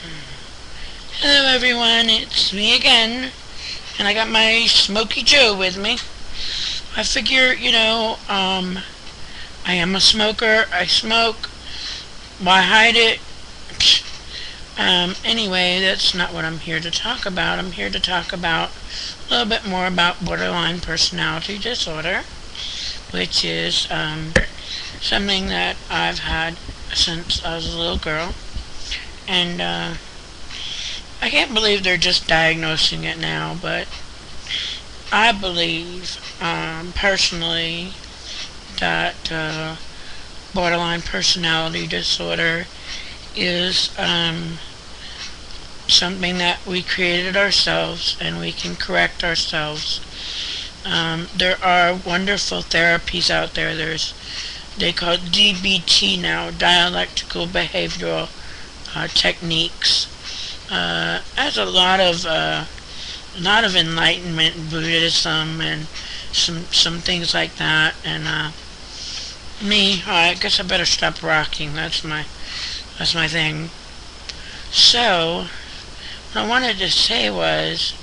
Hello everyone, it's me again, and I got my Smoky Joe with me. I figure, I am a smoker, I smoke, why hide it? Anyway, that's not what I'm here to talk about. I'm here to talk about a little bit more about borderline personality disorder, which is something that I've had since I was a little girl, and I can't believe they're just diagnosing it now, but I believe, personally, that borderline personality disorder is something that we created ourselves and we can correct ourselves. There are wonderful therapies out there. They call it DBT now, dialectical behavioral techniques. Has a lot of enlightenment, Buddhism, and some things like that. And I guess I better stop rocking. That's my thing. So what I wanted to say was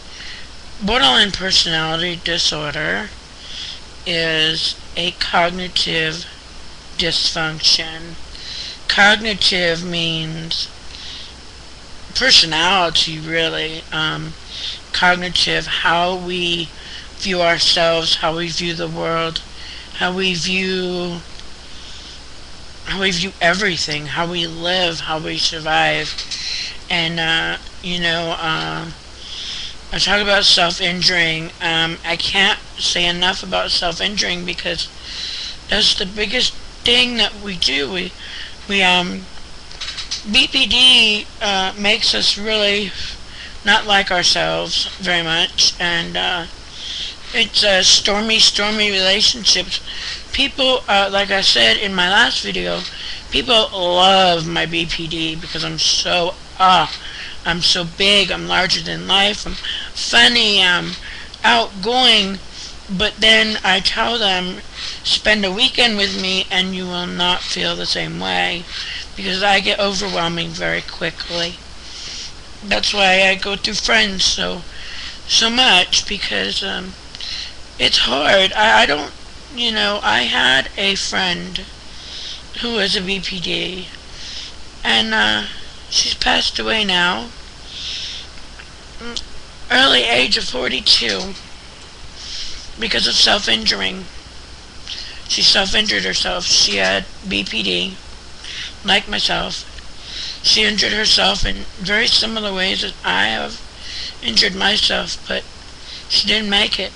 borderline personality disorder is a cognitive dysfunction. Cognitive means personality, really. Cognitive, how we view ourselves, how we view the world, how we view everything, how we live, how we survive. And I talk about self-injuring. I can't say enough about self-injuring because that's the biggest thing that we do. We BPD makes us really not like ourselves very much, and it's stormy relationships. People, like I said in my last video, people love my BPD because I'm so big, I'm larger than life, I'm funny, I'm outgoing, but then I tell them, spend a weekend with me and you will not feel the same way, because I get overwhelming very quickly. That's why I go through friends so much, because it's hard. I don't, I had a friend who was a BPD, and she's passed away now, early age of 42, because of self-injuring. She self-injured herself. She had BPD, like myself. She injured herself in very similar ways as I have injured myself, but she didn't make it.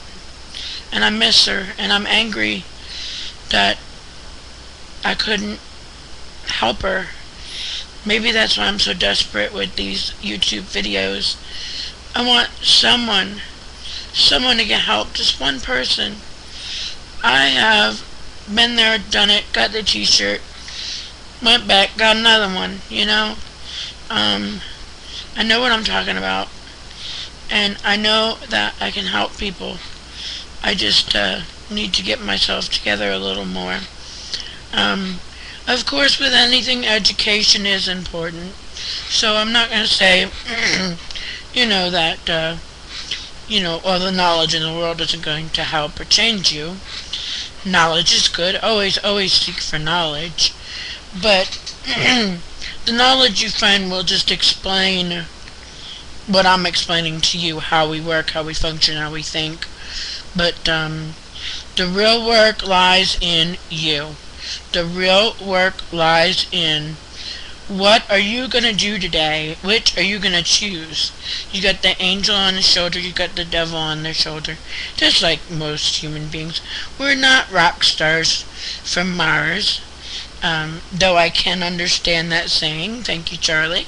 And I miss her, and I'm angry that I couldn't help her. Maybe that's why I'm so desperate with these YouTube videos. I want someone to get help, just one person. I have been there, done it, got the t-shirt, went back, got another one, I know what I'm talking about, and I know that I can help people. I just need to get myself together a little more. Of course, with anything, education is important, so I'm not going to say, that, all the knowledge in the world isn't going to help or change you. Knowledge is good. Always seek for knowledge. But the knowledge you find will just explain what I'm explaining to you, how we work, how we function, how we think. But the real work lies in you. The real work lies in what are you going to do today? Which are you going to choose? You got the angel on his shoulder, you got the devil on their shoulder. Just like most human beings. We're not rock stars from Mars. Though I can understand that saying. Thank you, Charlie.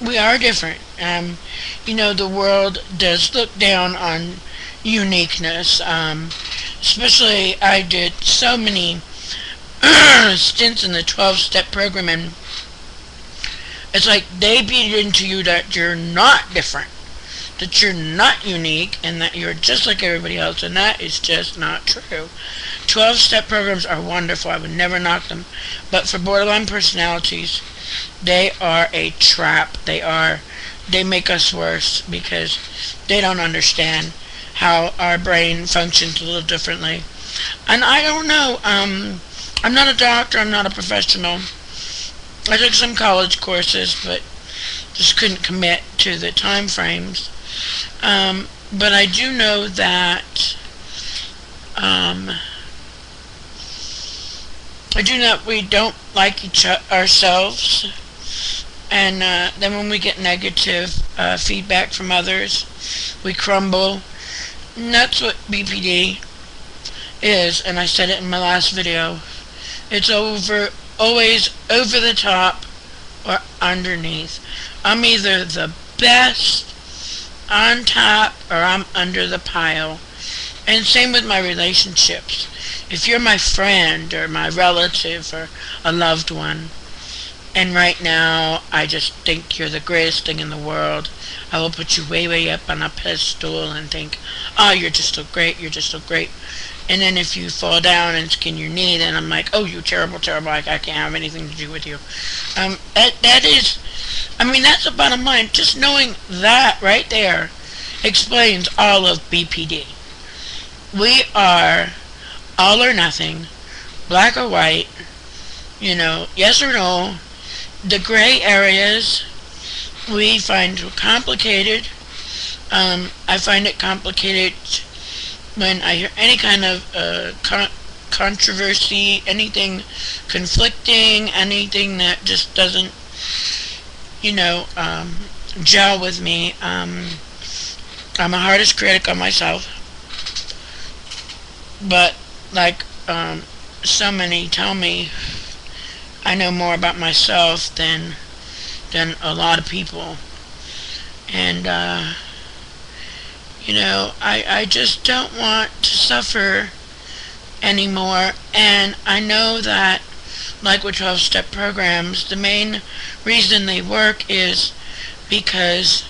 We are different. The world does look down on uniqueness. Especially, I did so many stints in the 12-step program, and it's like they beat it into you that you're not different, that you're not unique, and that you're just like everybody else, and that is just not true. 12-step programs are wonderful. I would never knock them. But for borderline personalities, They are a trap. They make us worse because they don't understand how our brain functions a little differently. And I don't know, I'm not a doctor, I'm not a professional. I took some college courses, but just couldn't commit to the time frames. But I do know that um, we don't like ourselves, and then when we get negative feedback from others, we crumble. And that's what BPD is, and I said it in my last video. It's always over the top or underneath. I'm either the best on top or I'm under the pile. And same with my relationships. If you're my friend or my relative or a loved one, and right now I just think you're the greatest thing in the world, I will put you way, way up on a pedestal and think, oh, you're just so great, you're just so great. And then if you fall down and skin your knee, then I'm like, oh, you terrible, terrible, I can't have anything to do with you. That's the bottom line. Just knowing that right there explains all of BPD. We are all or nothing, black or white, yes or no. The gray areas we find complicated. I find it complicated when I hear any kind of controversy, anything conflicting, anything that just doesn't, gel with me. I'm a hardest critic on myself, but like so many tell me, I know more about myself than a lot of people, and I just don't want to suffer anymore. And I know that, like with 12-step programs, the main reason they work is because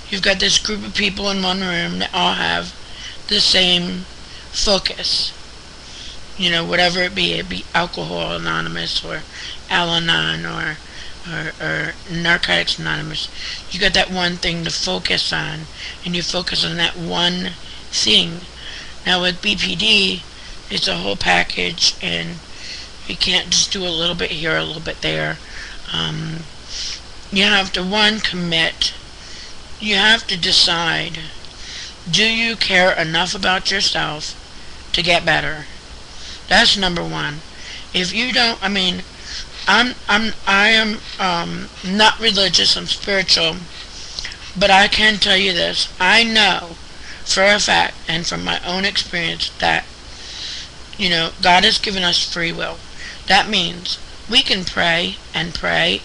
you've got this group of people in one room that all have the same focus. Whatever it be Alcohol Anonymous or Al-Anon or Narcotics Anonymous. You got that one thing to focus on, and you focus on that one thing. Now with BPD, it's a whole package, and you can't just do a little bit here, a little bit there. You have to, commit. You have to decide, do you care enough about yourself to get better? That's number one. If you don't, I am not religious, I'm spiritual, but I can tell you this. I know for a fact, and from my own experience, that, God has given us free will. That means we can pray and beg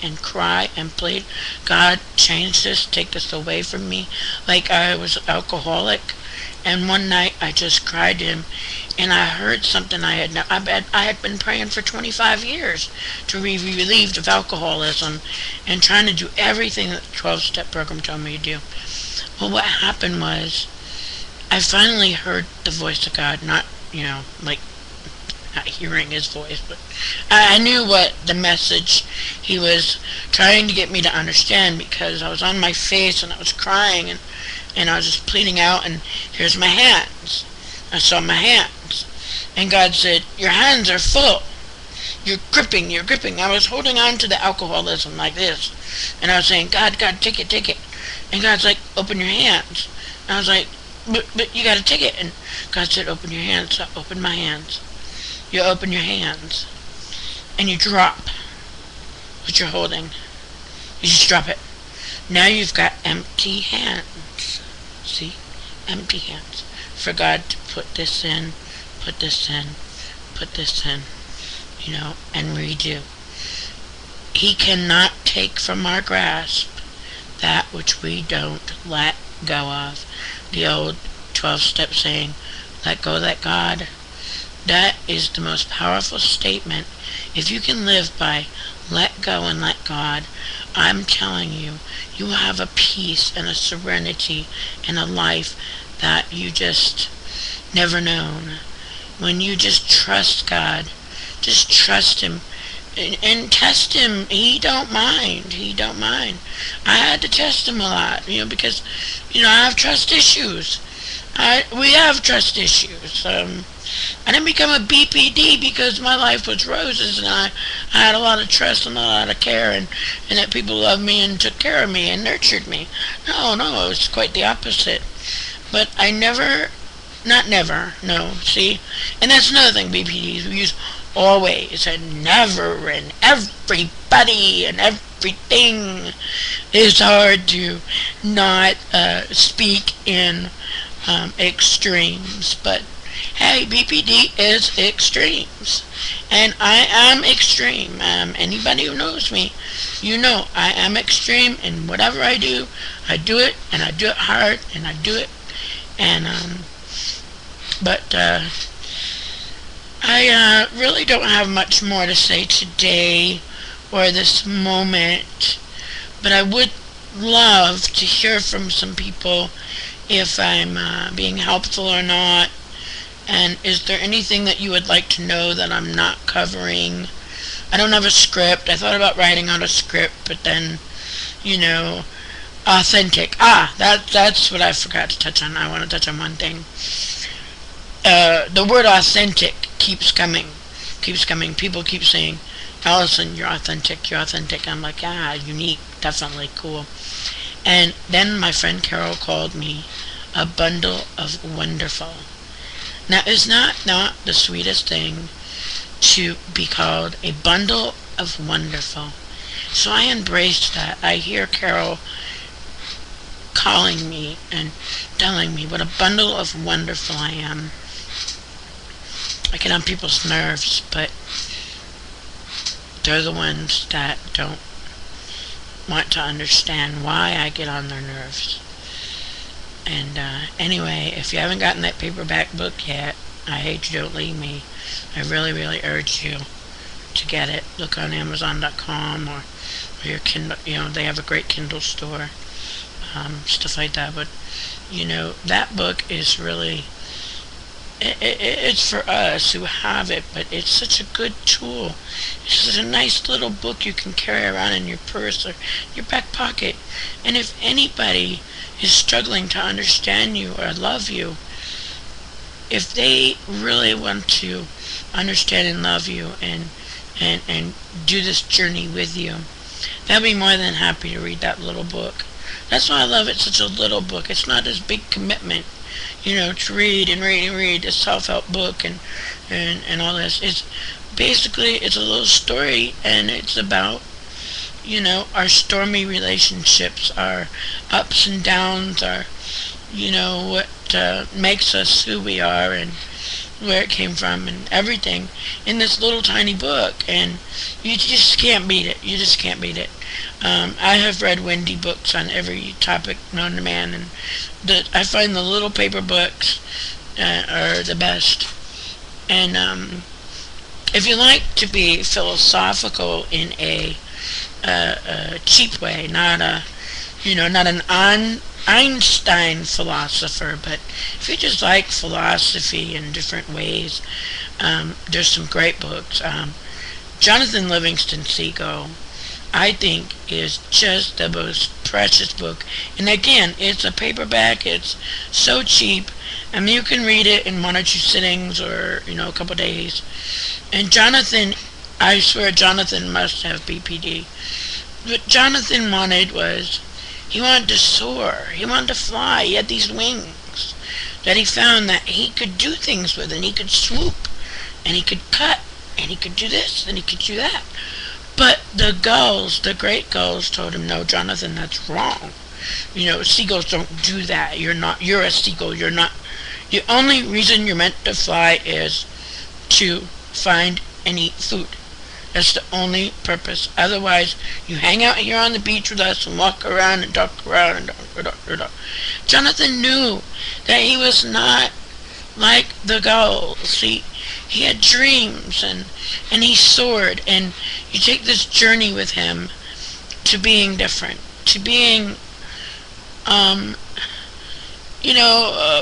and cry and plead, God, change this, take this away from me. Like I was alcoholic, and one night I just cried to him, and I heard something I had been praying for 25 years to be relieved of alcoholism and trying to do everything that the 12-step program told me to do. Well, what happened was I finally heard the voice of God, not hearing his voice, but I knew what the message he was trying to get me to understand, because I was on my face and I was crying and I was just pleading out, and here's my hands. I saw my hands. And God said, your hands are full. You're gripping. I was holding on to the alcoholism like this. And I was saying, God, take it. And God's like, open your hands. And I was like, but you gotta take it. And God said, open your hands. So I opened my hands. You open your hands. And you drop what you're holding. You just drop it. Now you've got empty hands. See? Empty hands. For God to put this in, and redo. He cannot take from our grasp that which we don't let go of. The old 12-step saying, let go, let God. That is the most powerful statement. If you can live by let go and let God, I'm telling you, you will have a peace and a serenity and a life that you just never known. When you just trust God, just trust him, and test him. He don't mind. He don't mind. I had to test him a lot, because, I have trust issues. We have trust issues. I didn't become a BPD because my life was roses, and I had a lot of trust and a lot of care, and that people loved me and took care of me and nurtured me. No, no, it was quite the opposite. But I never, not never, no, see? And that's another thing, BPDs, we use always and never and everybody and everything. It's hard to not speak in extremes, but hey, BPD is extremes, and I am extreme. Anybody who knows me, I am extreme, and whatever I do it, and I do it hard, and I do it, and but I really don't have much more to say today or this moment, but I would love to hear from some people if I'm being helpful or not. And is there anything that you would like to know that I'm not covering? I don't have a script. I thought about writing out a script, but then, authentic. That's what I forgot to touch on. I want to touch on one thing. The word authentic keeps coming. People keep saying, Allison, you're authentic. I'm like, unique, definitely cool. And then my friend Carol called me a bundle of wonderful. Now, it's not the sweetest thing to be called a bundle of wonderful. So I embraced that. I hear Carol calling me and telling me what a bundle of wonderful I am. I get on people's nerves, but they're the ones that don't want to understand why I get on their nerves. And anyway, if you haven't gotten that paperback book yet, I Hate You, Don't Leave Me, I really, really urge you to get it. Look on Amazon.com or your Kindle. They have a great Kindle store, stuff like that. But that book is really it's for us who have it, but it's such a good tool. It's just a nice little book you can carry around in your purse or your back pocket. And if anybody is struggling to understand you or love you, if they really want to understand and love you and do this journey with you, they'll be more than happy to read that little book. That's why I love it, such a little book. It's not this big commitment, to read and read and read a self-help book and all this. It's a little story, and it's about our stormy relationships, our ups and downs, our what makes us who we are and where it came from and everything in this little tiny book, and you just can't beat it. I have read Wendy books on every topic known to man, and I find the little paper books are the best. And if you like to be philosophical in a cheap way, not an Einstein philosopher, but if you just like philosophy in different ways, there's some great books. Jonathan Livingston Seagull, I think, is just the most precious book. And again, it's a paperback. It's so cheap. You can read it in one or two sittings or, a couple days. And Jonathan, I swear Jonathan must have BPD. What Jonathan wanted was, he wanted to soar. He wanted to fly. He had these wings that he found that he could do things with, and he could swoop, and he could cut, and he could do this, and he could do that. But the great gulls told him, no, Jonathan, that's wrong. Seagulls don't do that. You're a seagull. You're not. The only reason you're meant to fly is to find and eat food. That's the only purpose. Otherwise, you hang out here on the beach with us and walk around and talk around and talk. Jonathan knew that he was not like the gulls. He had dreams and he soared, and you take this journey with him to being different, to being,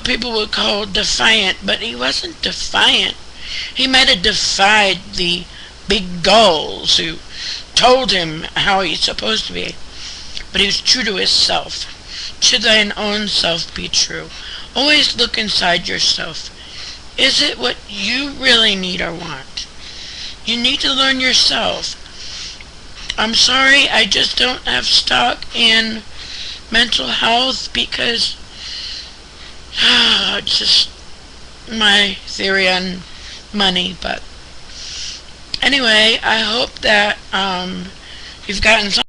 people would call defiant, but he wasn't defiant. He might have defied the big goals, who told him how he's supposed to be. But he was true to himself. To thine own self be true. Always look inside yourself. Is it what you really need or want? You need to learn yourself. I'm sorry, I just don't have stock in mental health because it's just my theory on money. But anyway, I hope that you've gotten some